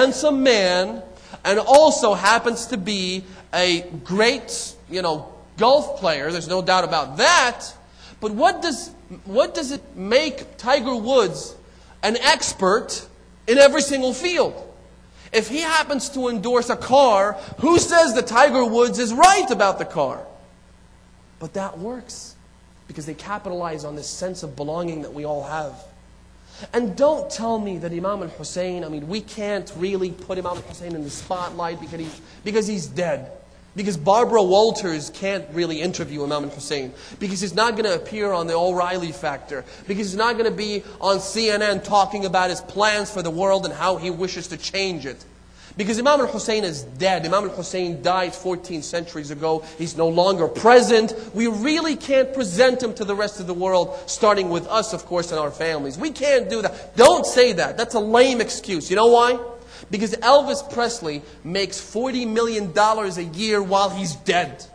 handsome man and also happens to be a great, golf player. There's no doubt about that. But what does it make Tiger Woods an expert in every single field? If he happens to endorse a car, who says that Tiger Woods is right about the car? But that works because they capitalize on this sense of belonging that we all have. And don't tell me that Imam al-Hussein, we can't really put Imam al-Hussein in the spotlight because he's dead. Because Barbara Walters can't really interview Imam al-Hussein. Because he's not going to appear on the O'Reilly Factor. Because he's not going to be on CNN talking about his plans for the world and how he wishes to change it. Because Imam al-Hussein is dead. Imam al-Hussein died 14 centuries ago. He's no longer present. We really can't present him to the rest of the world, starting with us, of course, and our families. We can't do that. Don't say that. That's a lame excuse. You know why? Because Elvis Presley makes $40 million a year while he's dead.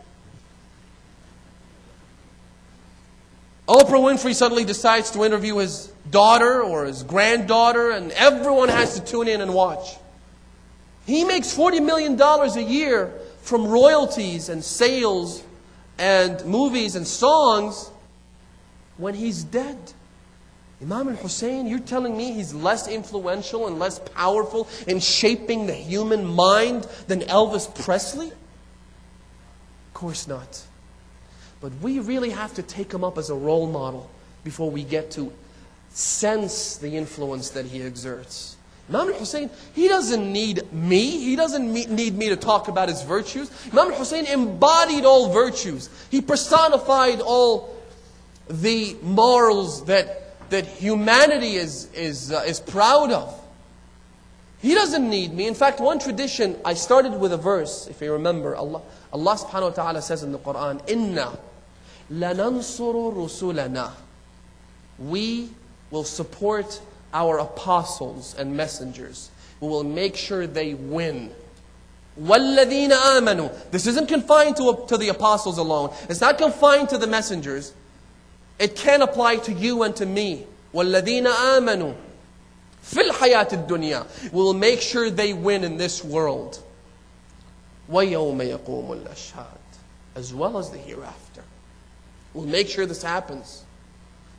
Oprah Winfrey suddenly decides to interview his daughter or his granddaughter, and everyone has to tune in and watch. He makes $40 million a year from royalties and sales and movies and songs when he's dead. Imam al-Hussein, you're telling me he's less influential and less powerful in shaping the human mind than Elvis Presley? Of course not. But we really have to take him up as a role model before we get to sense the influence that he exerts. Imam al-Hussein, he doesn't need me. He doesn't need me to talk about his virtues. Imam al-Hussein embodied all virtues. He personified all the morals that humanity is proud of. He doesn't need me. In fact, one tradition, I started with a verse, if you remember. Allah subhanahu wa ta'ala says in the Quran, Inna lanansuru rusulana. We will support our apostles and messengers. We will make sure they win. وَالَّذِينَ آمَنُوا. This isn't confined to the apostles alone. It's not confined to the messengers. It can apply to you and to me. وَالَّذِينَ آمَنُوا فِي الْحَيَاةِ الدُّنْيَا. We will make sure they win in this world. وَيَوْمَ يَقُومُ الْأَشْهَادِ. As well as the hereafter. We'll make sure this happens.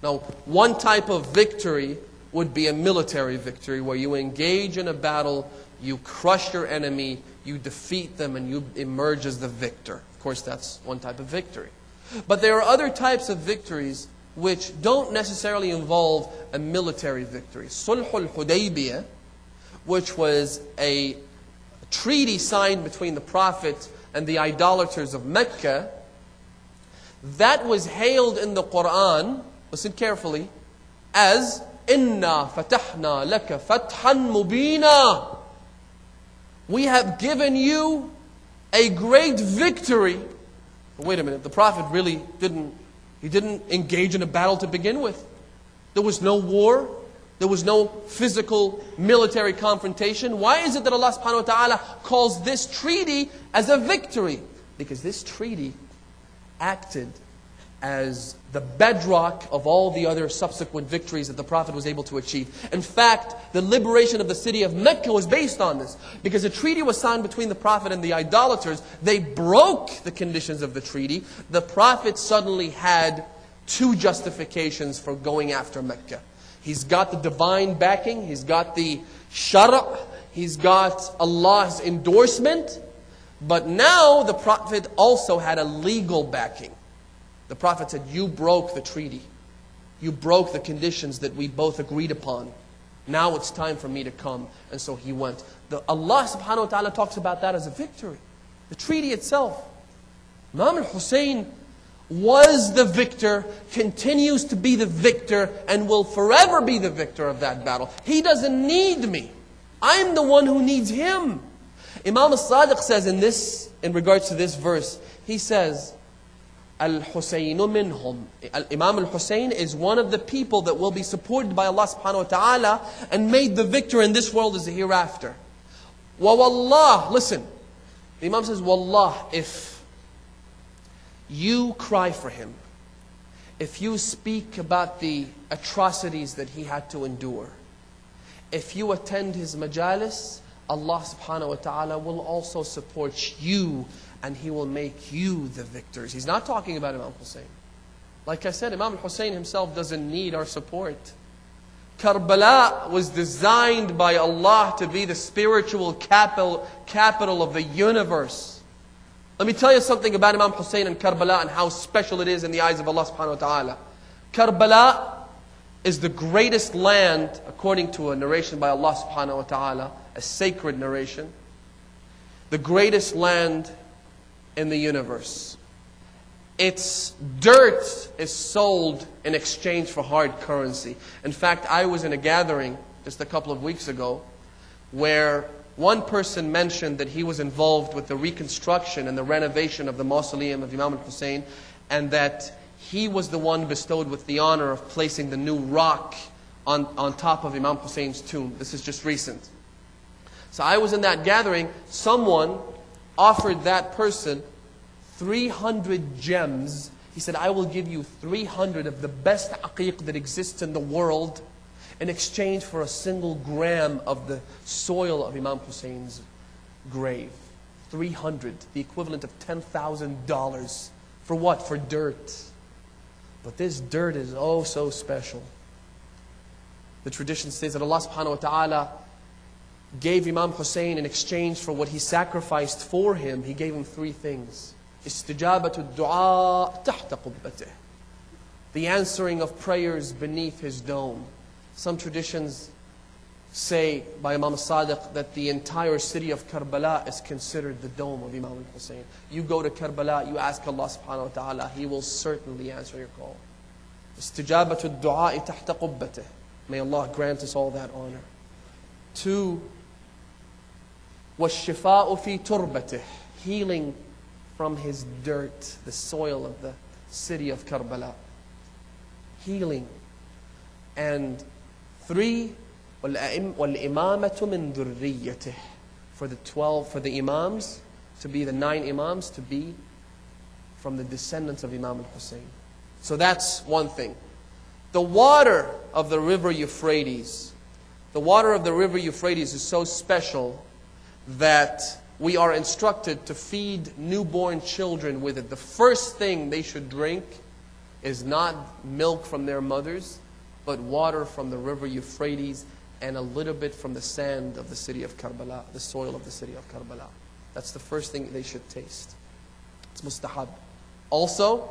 Now, one type of victory would be a military victory where you engage in a battle, you crush your enemy, you defeat them, and you emerge as the victor. Of course, that's one type of victory. But there are other types of victories which don't necessarily involve a military victory. Sulhul Hudaybiyah, which was a treaty signed between the Prophet and the idolaters of Mecca, that was hailed in the Quran, listen carefully, as Inna fatahna laka fathan mubina. We have given you a great victory. But wait a minute, the Prophet really didn't engage in a battle to begin with. There was no war. There was no physical military confrontation. Why is it that Allah subhanahu wa ta'ala calls this treaty as a victory? Because this treaty acted as the bedrock of all the other subsequent victories that the Prophet was able to achieve. In fact, the liberation of the city of Mecca was based on this. Because a treaty was signed between the Prophet and the idolaters. They broke the conditions of the treaty. The Prophet suddenly had two justifications for going after Mecca. He's got the divine backing. He's got the shara'. He's got Allah's endorsement. But now the Prophet also had a legal backing. The Prophet said, you broke the treaty. You broke the conditions that we both agreed upon. Now it's time for me to come. And so he went. Allah subhanahu wa ta'ala talks about that as a victory. The treaty itself. Imam al-Hussein was the victor, continues to be the victor, and will forever be the victor of that battle. He doesn't need me. I'm the one who needs him. Imam al-Sadiq says in regards to this verse, he says, Al-Husaynu minhum. Imam al-Hussein is one of the people that will be supported by Allah subhanahu wa ta'ala and made the victor in this world as the hereafter. Wa wallah, listen. The Imam says, wallah, if you cry for him, if you speak about the atrocities that he had to endure, if you attend his majalis, Allah subhanahu wa ta'ala will also support you and He will make you the victors. He's not talking about Imam Hussein. Like I said, Imam Hussein himself doesn't need our support. Karbala was designed by Allah to be the spiritual capital of the universe. Let me tell you something about Imam Hussein and Karbala and how special it is in the eyes of Allah subhanahu wa ta'ala. Karbala is the greatest land, according to a narration by Allah subhanahu wa ta'ala, a sacred narration, the greatest land in the universe. Its dirt is sold in exchange for hard currency. In fact, I was in a gathering just a couple of weeks ago where one person mentioned that he was involved with the reconstruction and the renovation of the mausoleum of Imam al-Hussein, and that he was the one bestowed with the honor of placing the new rock on top of Imam Hussein's tomb. This is just recent. So I was in that gathering. Someone offered that person 300 gems. He said, I will give you 300 of the best aqiq that exists in the world in exchange for a single gram of the soil of Imam Hussein's grave. 300, the equivalent of $10,000. For what? For dirt. But this dirt is oh so special. The tradition says that Allah subhanahu wa ta'ala gave Imam Hussein in exchange for what he sacrificed for him. He gave him three things. Istijabatu du'a tahta qubbatih. The answering of prayers beneath his dome. Some traditions say by Imam Sadiq that the entire city of Karbala is considered the dome of Imam Hussein. You go to Karbala, you ask Allah subhanahu wa ta'ala, He will certainly answer your call. Istijabatu du'a tahta qubbatih. May Allah grant us all that honor. 2, وَالشِّفَاءُ فِي تُرْبَتِهِ. Healing from his dirt, the soil of the city of Karbala. Healing. And 3, وَالْإِمَامَةُ مِنْ ذُرِّيَّتِهِ. For the Imams, to be the 9 Imams, to be from the descendants of Imam al-Hussein. So that's one thing. The water of the river Euphrates, is so special that we are instructed to feed newborn children with it. The first thing they should drink is not milk from their mothers, but water from the river Euphrates and a little bit from the sand of the city of Karbala, the soil of the city of Karbala. That's the first thing they should taste. It's mustahab. Also,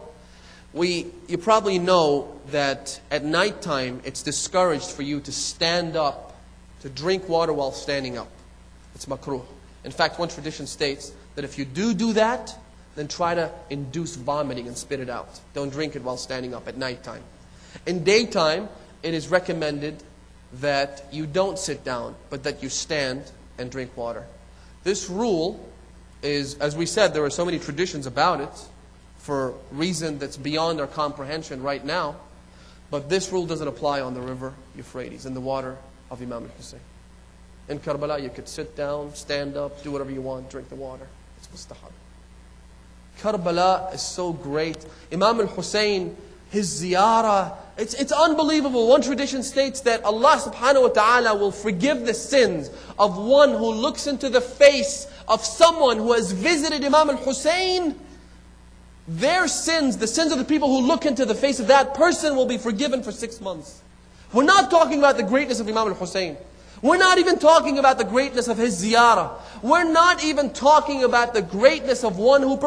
you probably know that at nighttime it's discouraged for you to stand up, to drink water while standing up. It's makruh. In fact, one tradition states that if you do that, then try to induce vomiting and spit it out. Don't drink it while standing up at nighttime. In daytime, it is recommended that you don't sit down, but that you stand and drink water. This rule is, as we said, there are so many traditions about it for reason that's beyond our comprehension right now, but this rule doesn't apply on the river Euphrates, in the water of Imam al-Hussein. In Karbala, you could sit down, stand up, do whatever you want, drink the water. It's mustahab. Karbala is so great. Imam al-Hussein, his ziyarah, it's unbelievable. One tradition states that Allah subhanahu wa ta'ala will forgive the sins of one who looks into the face of someone who has visited Imam al-Hussein. Their sins, the sins of the people who look into the face of that person, will be forgiven for 6 months. We're not talking about the greatness of Imam al-Hussein. We're not even talking about the greatness of his ziyarah. We're not even talking about the greatness of one who